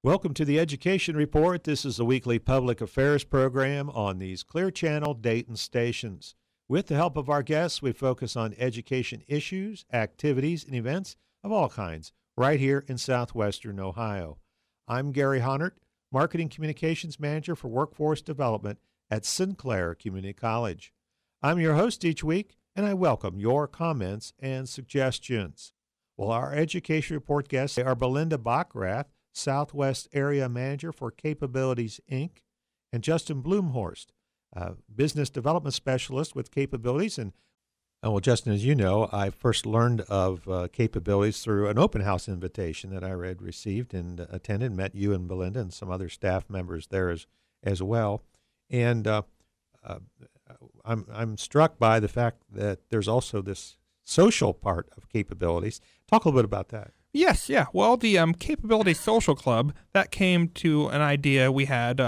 Welcome to the Education Report. This is a weekly public affairs program on these Clear Channel Dayton stations. With the help of our guests, we focus on education issues, activities, and events of all kinds right here in southwestern Ohio. I'm Gary Honert, Marketing Communications Manager for Workforce Development at Sinclair Community College. I'm your host each week, and I welcome your comments and suggestions. Well, our Education Report guests are Belinda Bachrath, Southwest Area Manager for Capabilities, Inc., and Justin Blumhorst, Business Development Specialist with Capabilities. And well, Justin, as you know, I first learned of Capabilities through an open house invitation that I had received and attended, met you and Belinda and some other staff members there as well. And I'm struck by the fact that there's also this social part of Capabilities. Talk a little bit about that. Yes, yeah. Well, the Capability Social Club, that came to an idea we had.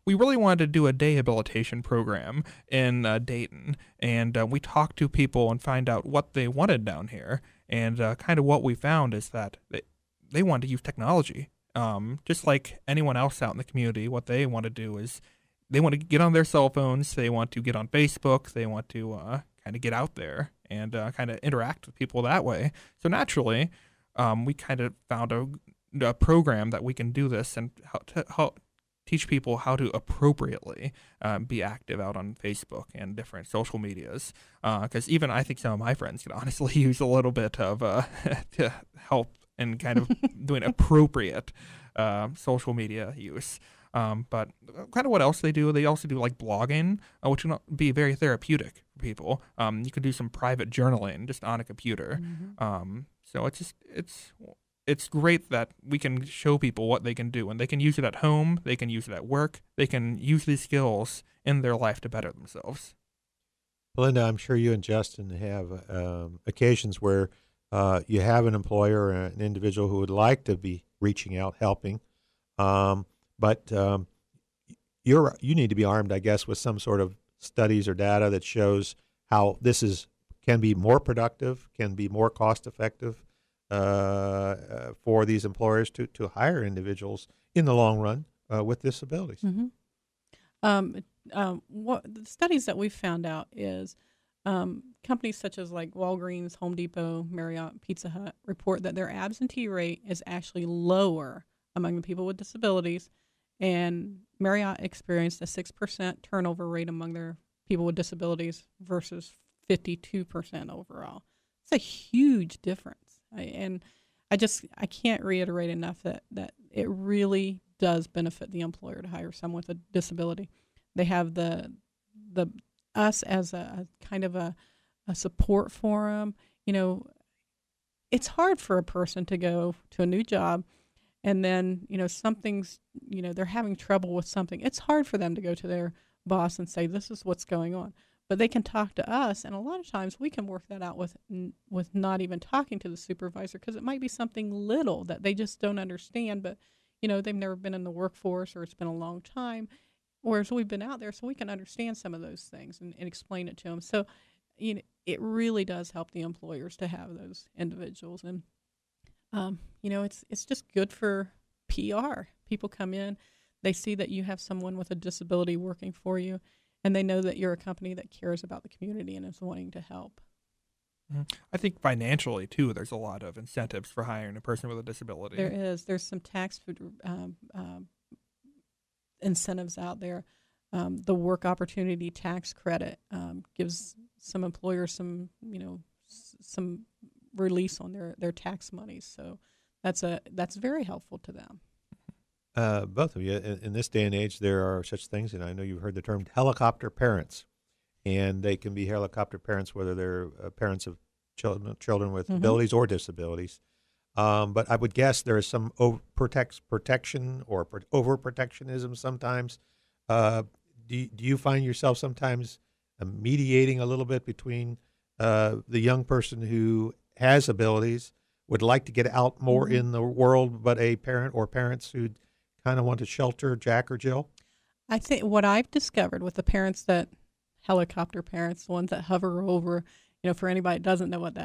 We really wanted to do a day habilitation program in Dayton, and we talked to people and find out what they wanted down here. And kind of what we found is that they want to use technology. Just like anyone else out in the community, what they want to do is they want to get on their cell phones, they want to get on Facebook, they want to kind of get out there and kind of interact with people that way. So naturally, we kind of found a program that we can do this and help teach people how to appropriately be active out on Facebook and different social medias. Because even I think some of my friends could honestly use a little bit of to help in kind of doing appropriate social media use. But kind of what else they also do like blogging, which can be very therapeutic for people. You can do some private journaling just on a computer. Mm-hmm. So it's great that we can show people what they can do, and they can use it at home, they can use it at work, they can use these skills in their life to better themselves. Belinda, I'm sure you and Justin have occasions where you have an employer or an individual who would like to be reaching out, helping, but you need to be armed, I guess, with some sort of studies or data that shows how this can be more productive, can be more cost-effective for these employers to hire individuals in the long run with disabilities. Mm-hmm. What the studies that we've found out is companies such as like Walgreens, Home Depot, Marriott, Pizza Hut report that their absentee rate is actually lower among the people with disabilities, and Marriott experienced a 6% turnover rate among their people with disabilities versus 52% overall. It's a huge difference. I can't reiterate enough that it really does benefit the employer to hire someone with a disability. They have the us as a kind of a support forum. You know, it's hard for a person to go to a new job and then, something's, they're having trouble with something. It's hard for them to go to their boss and say, this is what's going on. But they can talk to us, and a lot of times we can work that out with not even talking to the supervisor, because it might be something little that they just don't understand, but, they've never been in the workforce or it's been a long time, whereas we've been out there, so we can understand some of those things and explain it to them. So, it really does help the employers to have those individuals. And, it's just good for PR. People come in, they see that you have someone with a disability working for you, and they know that you're a company that cares about the community and is wanting to help. I think financially, too, there's a lot of incentives for hiring a person with a disability. There is. There's some tax incentives out there. The Work Opportunity Tax Credit gives some employers some release on their tax money. So that's very helpful to them. Both of you, in this day and age, there are such things, and I know you've heard the term helicopter parents, and they can be helicopter parents whether they're parents of children with abilities or disabilities. But I would guess there is some protection or overprotectionism sometimes. Do you find yourself sometimes mediating a little bit between the young person who has abilities, would like to get out more in the world, but a parent or parents who kind of want to shelter Jack or Jill? I think what I've discovered with the parents helicopter parents, the ones that hover over, for anybody that doesn't know what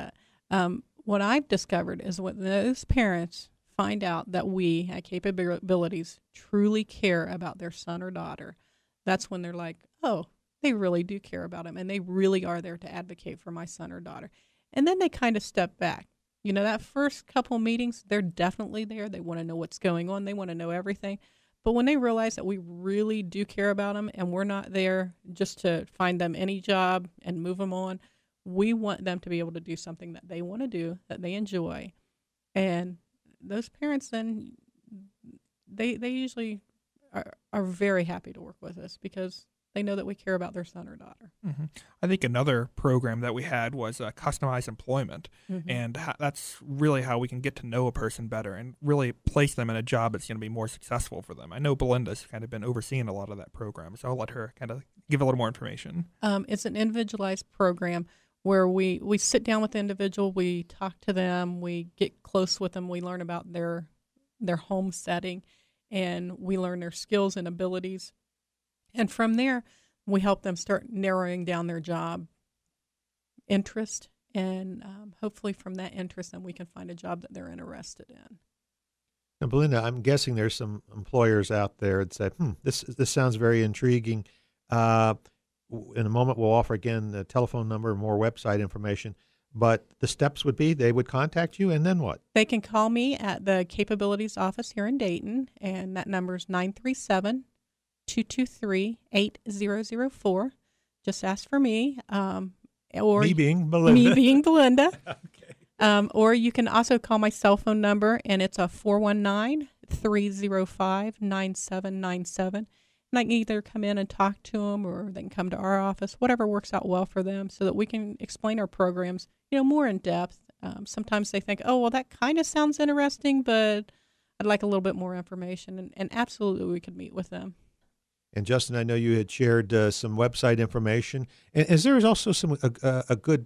What I've discovered is when those parents find out that we at Capabilities truly care about their son or daughter, that's when they're like, oh, they really do care about him, and they really are there to advocate for my son or daughter. And then they kind of step back. You know, that first couple meetings, they're definitely there. They want to know what's going on. They want to know everything. But when they realize that we really do care about them and we're not there just to find them any job and move them on, we want them to be able to do something that they want to do, that they enjoy. And those parents then, they usually are very happy to work with us because they know that we care about their son or daughter. Mm-hmm. I think another program that we had was customized employment, and that's really how we can get to know a person better and really place them in a job that's going to be more successful for them. I know Belinda's kind of been overseeing a lot of that program, so I'll let her kind of give a little more information. It's an individualized program where we sit down with the individual, we talk to them, we get close with them, we learn about their home setting, and we learn their skills and abilities. And from there, we help them start narrowing down their job interest, and hopefully from that interest, then we can find a job that they're interested in. Now, Belinda, I'm guessing there's some employers out there that say, this sounds very intriguing. In a moment, we'll offer again the telephone number and more website information. But the steps would be they would contact you, and then what? They can call me at the Capabilities office here in Dayton, and that number is 937-223-8004. Just ask for me. Or me being Belinda. Me being Belinda. Okay. Or you can also call my cell phone number, and it's a 419-305-9797. And I can either come in and talk to them, or they can come to our office, whatever works out well for them, so that we can explain our programs, more in depth. Sometimes they think, oh, well, that kind of sounds interesting, but I'd like a little bit more information. And absolutely, we could meet with them. And Justin, I know you had shared some website information. And is there also a good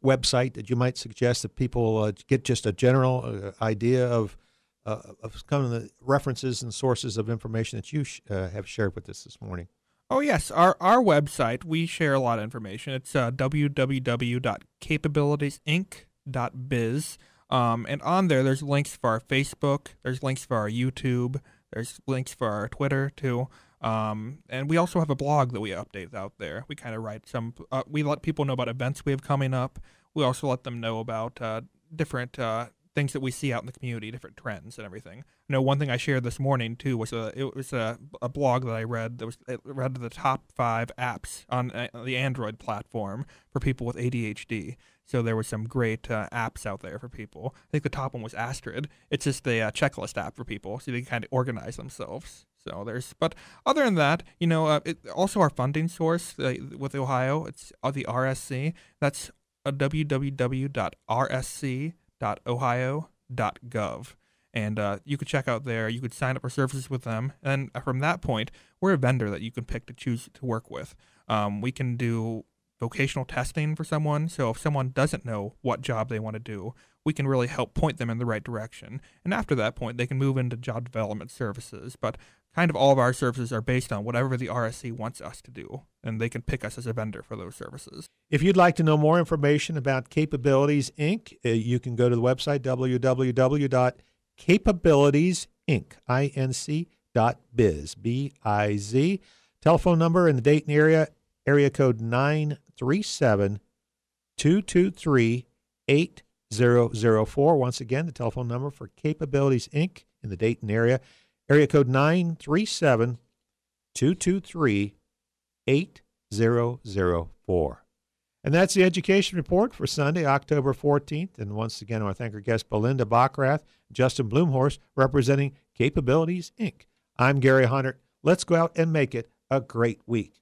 website that you might suggest that people get just a general idea of kind of the references and sources of information that you have shared with us this morning? Oh, yes. Our website, we share a lot of information. It's www.capabilitiesinc.biz. And on there's links for our Facebook. There's links for our YouTube. There's links for our Twitter, too. And we also have a blog that we update out there. We kind of write we let people know about events we have coming up. We also let them know about different things that we see out in the community, different trends and everything. I know one thing I shared this morning too was a blog that I read it read the top 5 apps on the Android platform for people with ADHD. So there was some great apps out there for people. I think the top one was Astrid. It's just a checklist app for people, so they can kind of organize themselves. But other than that, also our funding source with Ohio, it's the RSC. That's www.rsc.ohio.gov. And you could check out there. You could sign up for services with them. And from that point, we're a vendor that you can pick to choose to work with. We can do vocational testing for someone. So if someone doesn't know what job they want to do, we can really help point them in the right direction. And after that point, they can move into job development services. But kind of all of our services are based on whatever the RSC wants us to do, and they can pick us as a vendor for those services. If you'd like to know more information about Capabilities, Inc., you can go to the website www.capabilitiesinc.biz, B-I-Z. Telephone number in the Dayton area code 937-223-8004. Once again, the telephone number for Capabilities, Inc. in the Dayton area code 937-223-8004. And that's the Education Report for Sunday, October 14th. And once again, I want to thank our guests, Belinda Bockrath, Justin Blumhorst, representing Capabilities, Inc. I'm Gary Hunnert. Let's go out and make it a great week.